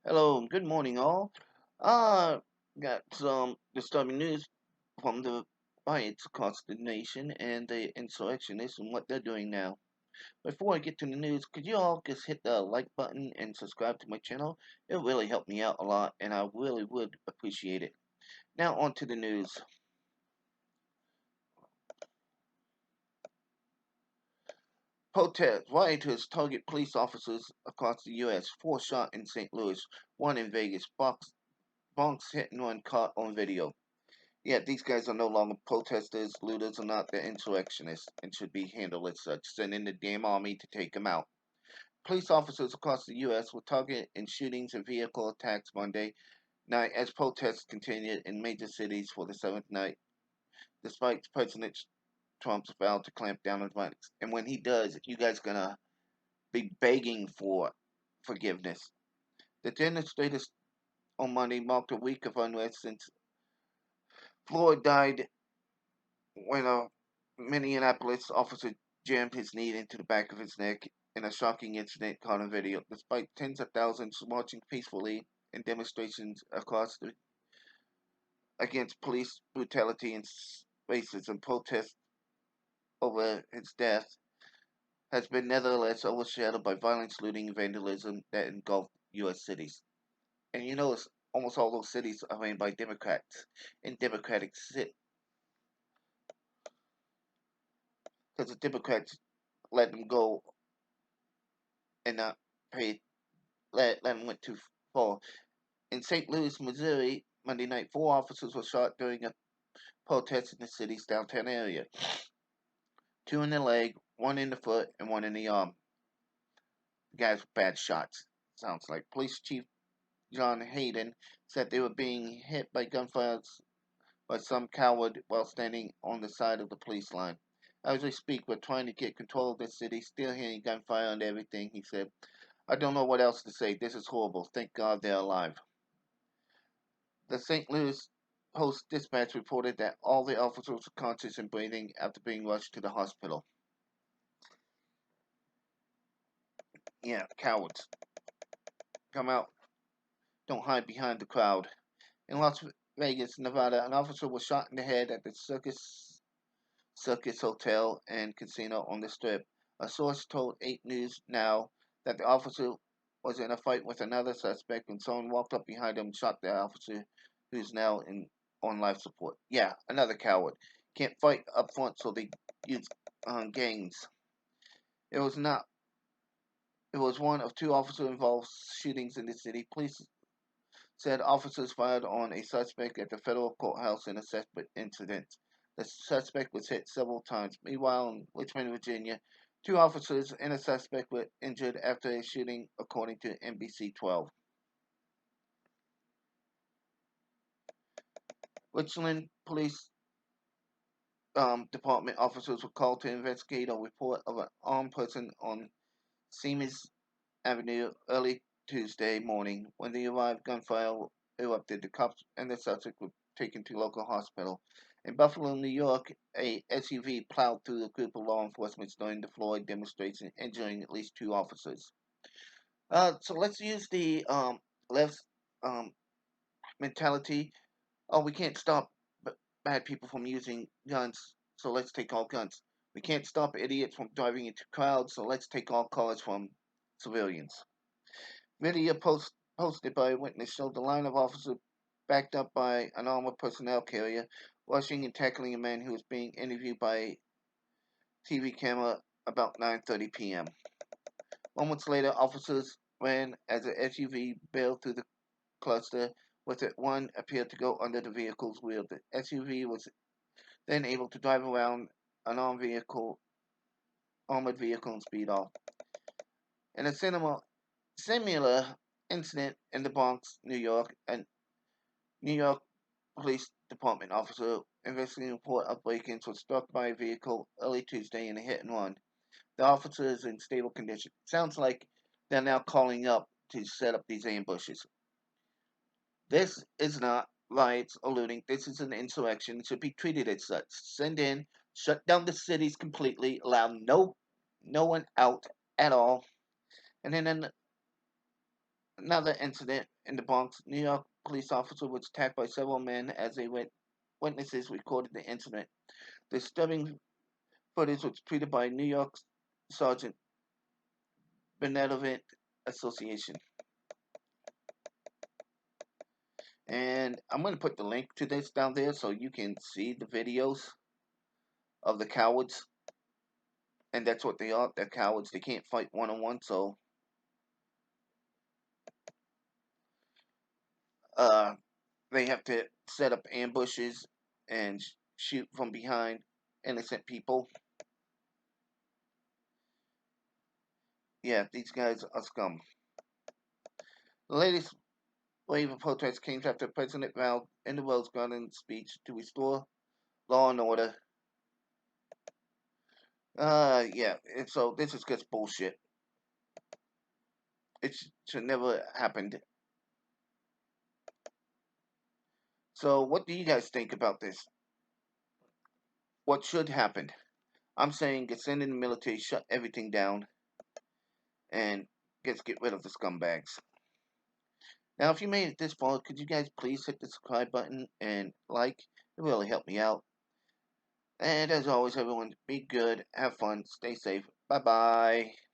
Hello, good morning, all. Uh, got some disturbing news from the riots across the nation and the insurrectionists and what they're doing now. Before I get to the news, could you all just hit the like button and subscribe to my channel? It really helped me out a lot, and I really would appreciate it. Now, on to the news. Protest rioters target police officers across the U.S. Four shot in St. Louis, one in Vegas. Bronx hit and run caught on video. Yeah, these guys are no longer protesters, looters, or not. They're insurrectionists and should be handled as such. Send in the damn army to take them out. Police officers across the U.S. were targeted in shootings and vehicle attacks Monday night as protests continued in major cities for the seventh night, despite President Trump's vow to clamp down on violence. And when he does, you guys gonna be begging for forgiveness. The demonstrators on Monday marked a week of unrest since Floyd died when a Minneapolis officer jammed his knee into the back of his neck in a shocking incident caught on video. Despite tens of thousands marching peacefully in demonstrations against police brutality and racism, protests over his death has been nevertheless overshadowed by violence, looting, and vandalism that engulfed U.S. cities. And you know, almost all those cities are ran by Democrats in Democratic sit because the Democrats let them go and not pay let them went too far. In St. Louis, Missouri, Monday night, four officers were shot during a protest in the city's downtown area. Two in the leg, one in the foot, and one in the arm. The guys were bad shots. Sounds like Police Chief John Hayden said they were being hit by gunfire by some coward while standing on the side of the police line. As we speak, we're trying to get control of this city, still hearing gunfire and everything, he said. I don't know what else to say. This is horrible. Thank God they're alive. The St. Louis Post Dispatch reported that all the officers were conscious and breathing after being rushed to the hospital. Yeah, cowards. Come out. Don't hide behind the crowd. In Las Vegas, Nevada, an officer was shot in the head at the Circus Hotel and Casino on the Strip. A source told 8 News Now that the officer was in a fight with another suspect when someone walked up behind him and shot the officer, who's now on life support. Yeah, another coward. Can't fight up front, so they use gangs. It was not. It was one of two officer-involved shootings in the city. Police said officers fired on a suspect at the federal courthouse in a separate incident. The suspect was hit several times. Meanwhile, in Richmond, Virginia, two officers and a suspect were injured after a shooting, according to NBC 12. Richmond Police Department officers were called to investigate a report of an armed person on Seamus Avenue early Tuesday morning. When they arrived, gunfire erupted. The cops and the suspect were taken to local hospital. In Buffalo, New York, a SUV plowed through a group of law enforcement during the Floyd demonstration, injuring at least two officers. So let's use the left um, mentality. Oh, we can't stop bad people from using guns, so let's take all guns. We can't stop idiots from driving into crowds, so let's take all cars from civilians. Video posted by a witness showed the line of officers backed up by an armored personnel carrier, rushing and tackling a man who was being interviewed by a TV camera about 9:30 p.m. Moments later, officers ran as the SUV bailed through the cluster, with it one appeared to go under the vehicle's wheel. The SUV was then able to drive around an armored vehicle and speed off. In a similar incident in the Bronx, New York, a New York Police Department officer investigating a report of break-ins was struck by a vehicle early Tuesday in a hit and run. The officer is in stable condition. Sounds like they're now calling up to set up these ambushes. This is not riots or looting. This is an insurrection. It should be treated as such. Send in, shut down the cities completely, allow no one out at all. And then Another incident in the Bronx. New York police officer was attacked by several men as they witnesses recorded the incident. The disturbing footage was treated by New York Sergeant Benevolent Association. And I'm going to put the link to this down there so you can see the videos of the cowards. And that's what they are. They're cowards. They can't fight one on one. So uh, they have to set up ambushes and shoot from behind innocent people. Yeah, these guys are scum. The latest wave of protests came after President vowed in the Rose Garden speech to restore law and order. Yeah, and so this is just bullshit. It should never happened. So, what do you guys think about this? What should happen? I'm saying get send in the military, shut everything down, and get rid of the scumbags. Now, if you made it this far, could you guys please hit the subscribe button and like? It really helped me out. And as always, everyone, be good, have fun, stay safe. Bye bye.